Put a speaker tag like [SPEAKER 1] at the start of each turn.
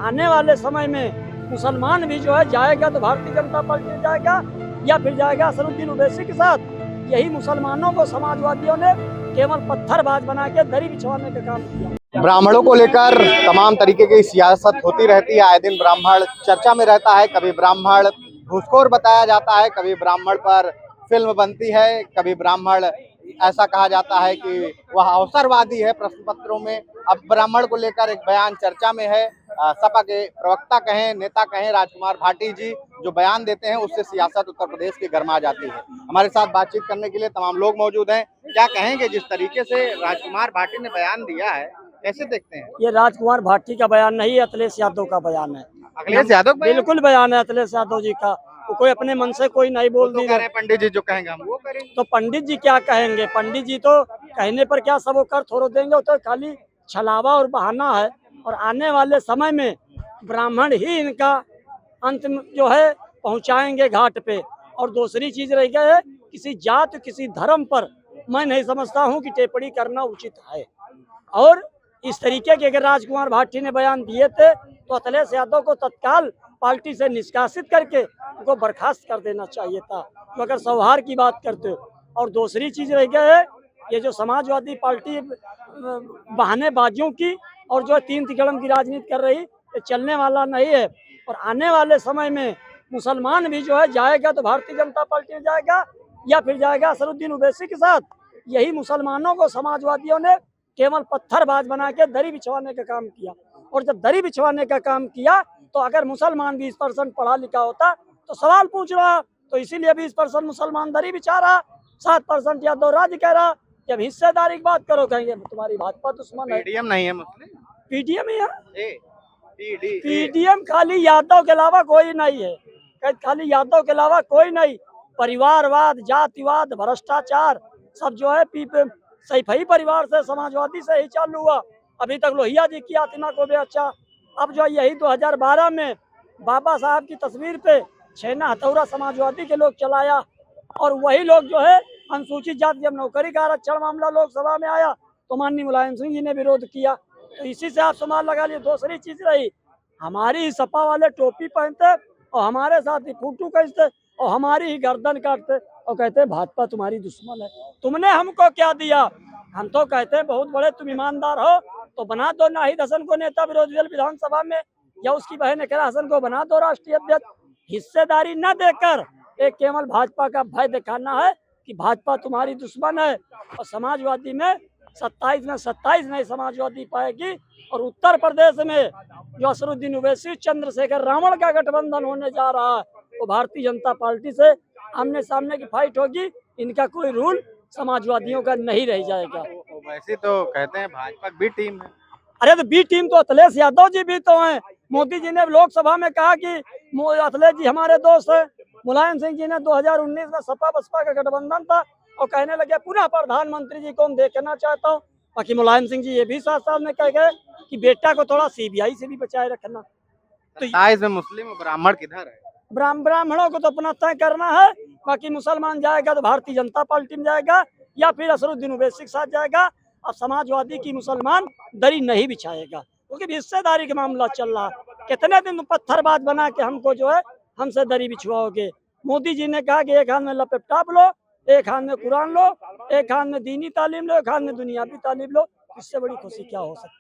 [SPEAKER 1] आने वाले समय में मुसलमान भी जो है जाएगा तो भारतीय जनता पार्टी में जाएगा या फिर जाएगा असरुद्दीन ओवैसी के साथ। यही मुसलमानों को समाजवादियों ने केवल पत्थरबाज बना के दरी बिछवाने का काम किया।
[SPEAKER 2] ब्राह्मणों को लेकर तमाम तरीके की सियासत होती रहती है, आए दिन ब्राह्मण चर्चा में रहता है। कभी ब्राह्मण घूसखोर बताया जाता है, कभी ब्राह्मण पर फिल्म बनती है, कभी ब्राह्मण ऐसा कहा जाता है कि वह अवसरवादी है प्रश्न पत्रों में। अब ब्राह्मण को लेकर एक बयान चर्चा में है। सपा के प्रवक्ता कहें, नेता कहें, राजकुमार भाटी जी जो बयान देते हैं उससे सियासत उत्तर प्रदेश की गर्मा जाती है। हमारे साथ बातचीत करने के लिए तमाम लोग मौजूद हैं। क्या कहेंगे जिस तरीके से राजकुमार भाटी ने बयान दिया है, कैसे देखते हैं?
[SPEAKER 1] ये राजकुमार भाटी का बयान नहीं है, अखिलेश यादव का बयान है।
[SPEAKER 2] अखिलेश यादव
[SPEAKER 1] बिल्कुल बयान है अखिलेश यादव जी का। वो कोई अपने मन से कोई नहीं बोल दी।
[SPEAKER 2] पंडित जी जो कहेंगे हम वो करेंगे।
[SPEAKER 1] तो पंडित जी क्या कहेंगे? पंडित जी तो कहने पर क्या सब वो कर थोड़ा देंगे, वो तो खाली छलावा और बहाना है। और आने वाले समय में ब्राह्मण ही इनका अंतिम जो है पहुंचाएंगे घाट पे। और दूसरी चीज रह गई है, किसी जात किसी धर्म पर मैं नहीं समझता हूं कि टिप्पणी करना उचित है। और इस तरीके के अगर राजकुमार भाटी ने बयान दिए थे तो अखिलेश यादव को तत्काल पार्टी से निष्कासित करके उनको बर्खास्त कर देना चाहिए था, तो अगर सौहार्द की बात करते हो। और दूसरी चीज रह गई है, ये जो समाजवादी पार्टी बहानेबाजियों की और जो तीन तिकड़म की राजनीति कर रही, ये चलने वाला नहीं है। और आने वाले समय में मुसलमान भी जो है जाएगा तो भारतीय जनता पार्टी में जाएगा या फिर जाएगा असरुद्दीन ओवैसी के साथ। यही मुसलमानों को समाजवादियों ने केवल पत्थरबाज बना के दरी बिछवाने का काम किया। और जब दरी बिछवाने का काम किया तो अगर मुसलमान 20% पढ़ा लिखा होता तो सवाल पूछ रहा, तो इसीलिए 20% मुसलमान दरी बिछा रहा, 7% यादव राज्य कह रहा। जब हिस्सेदारी की बात करो कहेंगे तुम्हारी भाजपा दुश्मन है।
[SPEAKER 2] पीडीएम नहीं है मुस्लिम,
[SPEAKER 1] पीडीएम ही है।
[SPEAKER 2] पीडीएम
[SPEAKER 1] पीडीएम खाली यादव के अलावा कोई नहीं है, खाली यादव के अलावा कोई नहीं। परिवारवाद, जातिवाद, भ्रष्टाचार सब जो है सैफई परिवार से, समाजवादी से ही चालू हुआ। अभी तक लोहिया जी की आत्मा को भी अच्छा। अब जो यही 2012 में बाबा साहब की तस्वीर पे छेना हथौड़ा समाजवादी के लोग चलाया। और वही लोग जो है अनुसूचित जाति जब नौकरी का आरक्षण मामला लोकसभा में आया तो माननीय मुलायम सिंह जी ने विरोध किया। तो इसी से आप सवाल लगा लिए। दूसरी चीज रही, हमारी सपा वाले टोपी पहनते और हमारे साथ ही फोटो खींचते और हमारी ही गर्दन काटते और कहते भाजपा तुम्हारी दुश्मन है। तुमने हमको क्या दिया? हम तो कहते हैं बहुत बड़े तुम ईमानदार हो तो बना दो नाहिद हसन को नेता विरोधी दल विधानसभा में, या उसकी बहन इकरा हसन को बना दो राष्ट्रीय अध्यक्ष। हिस्सेदारी न देकर एक केवल भाजपा का भय दिखाना है कि भाजपा तुम्हारी दुश्मन है। और समाजवादी में 27 में 27 नए समाजवादी पाएगी। और उत्तर प्रदेश में जो असरुद्दीन ओवैसी, चंद्रशेखर रावण का गठबंधन होने जा रहा है, वो भारतीय जनता पार्टी से आमने सामने की फाइट होगी। इनका कोई रूल समाजवादियों का नहीं रह जाएगा।
[SPEAKER 2] वैसे तो कहते हैं भाजपा बी टीम है।
[SPEAKER 1] अरे तो बी टीम तो अखिलेश यादव जी भी तो हैं। मोदी जी ने लोकसभा में कहा कि अखिलेश जी हमारे दोस्त हैं। मुलायम सिंह जी ने 2019 में सपा बसपा का गठबंधन था और कहने लगे पुनः प्रधानमंत्री जी को हम देखना चाहता हूँ। बाकी मुलायम सिंह जी ये भी साथ साथ में कह गए कि बेटा को थोड़ा सीबीआई से भी बचाए रखना।
[SPEAKER 2] तो मुस्लिम ब्राह्मण किधर है?
[SPEAKER 1] ब्राह्मणों को तो अपना तय करना है। बाकी मुसलमान जाएगा तो भारतीय जनता पार्टी में जाएगा या फिर असरुद्दीन ओवैसी के साथ जाएगा। अब समाजवादी की मुसलमान दरी नहीं बिछाएगा क्योंकि हिस्सेदारी का मामला चल रहा है। कितने दिन पत्थरबाज बना के हमको जो है हमसे दरी बिछवाओगे? मोदी जी ने कहा कि एक हाथ में लैपटॉप लो, एक हाथ में कुरान लो, एक हाथ में दीनी तालीम लो, एक हाथ में दुनियावी तालीम लो। इससे बड़ी खुशी क्या हो सकती है?